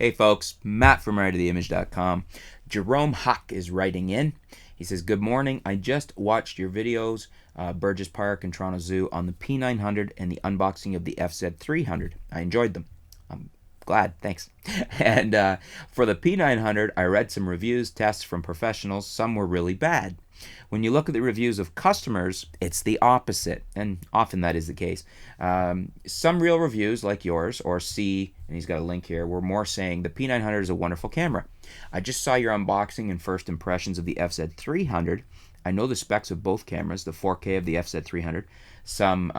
Hey folks, Matt from artoftheimage.com. Jerome Huck is writing in. He says, good morning. I just watched your videos, Burgess Park and Toronto Zoo, on the P900 and the unboxing of the FZ300. I enjoyed them. I'm glad, thanks. And for the P900, I read some reviews, tests from professionals. Some were really bad. When you look at the reviews of customers, it's the opposite, and often that is the case. Some real reviews, like yours, or C, and he's got a link here, were more saying the P900 is a wonderful camera. I just saw your unboxing and first impressions of the FZ300. I know the specs of both cameras, the 4K of the FZ300, some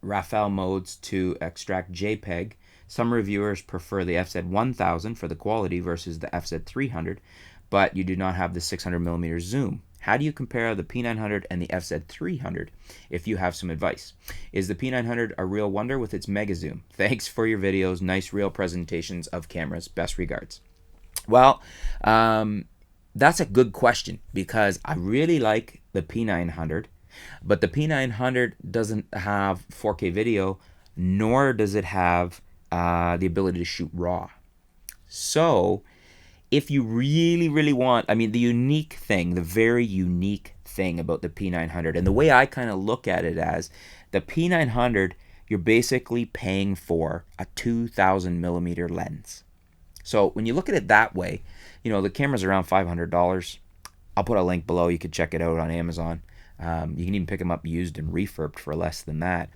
RAW modes to extract JPEG. Some reviewers prefer the FZ1000 for the quality versus the FZ300, but you do not have the 600mm zoom. How do you compare the P900 and the FZ300 if you have some advice? Is the P900 a real wonder with its mega zoom? Thanks for your videos. Nice real presentations of cameras. Best regards. Well, that's a good question because I really like the P900, but the P900 doesn't have 4K video, nor does it have the ability to shoot RAW. So if you really want, I mean, the unique thing, the very unique thing about the P900, and the way I kind of look at it as, the P900, you're basically paying for a 2000mm lens. So when you look at it that way, you know, the camera's around $500. I'll put a link below. You could check it out on Amazon. You can even pick them up used and refurbed for less than that.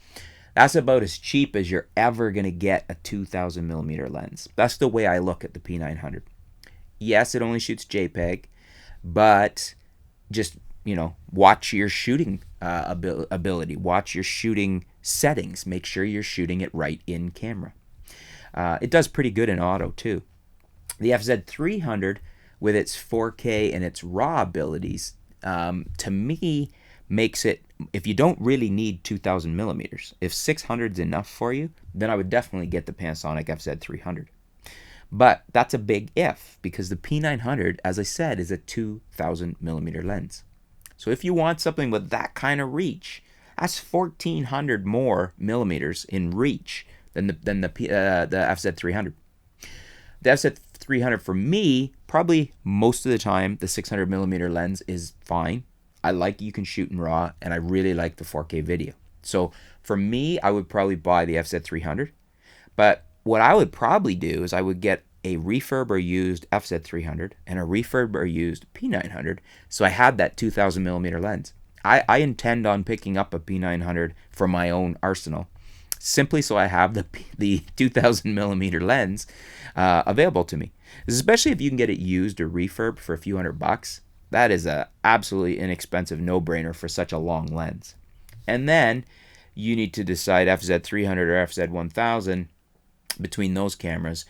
That's about as cheap as you're ever going to get a 2000mm lens. That's the way I look at the P900. Yes, it only shoots JPEG, but just, you know, watch your shooting ability. Watch your shooting settings. Make sure you're shooting it right in camera. It does pretty good in auto, too. The FZ300, with its 4K and its RAW abilities, to me, makes it, if you don't really need 2000mm, if 600 is enough for you, then I would definitely get the Panasonic FZ300. But that's a big if, because the P900, as I said, is a 2000mm lens. So if you want something with that kind of reach, that's 1400 more millimeters in reach than the FZ300. The FZ300 for me, probably most of the time, the 600mm lens is fine. I like you can shoot in RAW, and I really like the 4K video. So for me, I would probably buy the FZ300. But what I would probably do is I would get a refurb or used FZ300 and a refurb or used P900, so I had that 2000mm lens. I intend on picking up a P900 for my own arsenal, simply so I have the 2000mm lens available to me. Especially if you can get it used or refurbed for a few $100. That is a absolutely inexpensive no-brainer for such a long lens. And then you need to decide FZ300 or FZ1000 between those cameras,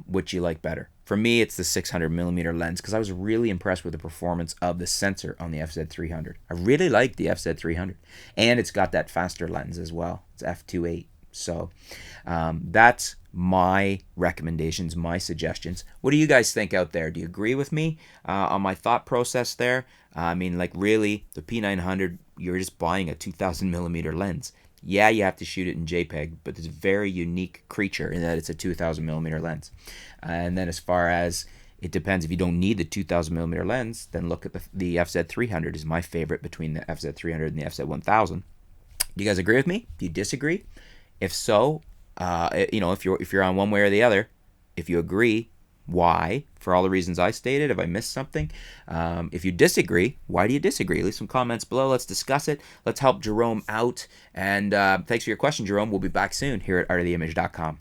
which you like better. For me, it's the 600mm lens because I was really impressed with the performance of the sensor on the FZ300. I really like the FZ300, and it's got that faster lens as well. It's f2.8. So that's my recommendations, my suggestions. What do you guys think out there? Do you agree with me on my thought process there? I mean, like, really, the P900, you're just buying a 2000mm lens. Yeah, you have to shoot it in JPEG, but it's a very unique creature in that it's a 2000mm lens. And then as far as it depends, if you don't need the 2000mm lens, then look at the FZ300 is my favorite between the FZ300 and the FZ1000. Do you guys agree with me? Do you disagree? If so, you know, if you're on one way or the other, if you agree, why? For all the reasons I stated. If I missed something, if you disagree, why do you disagree? Leave some comments below. Let's discuss it. Let's help Jerome out. And thanks for your question, Jerome. We'll be back soon here at artoftheimage.com.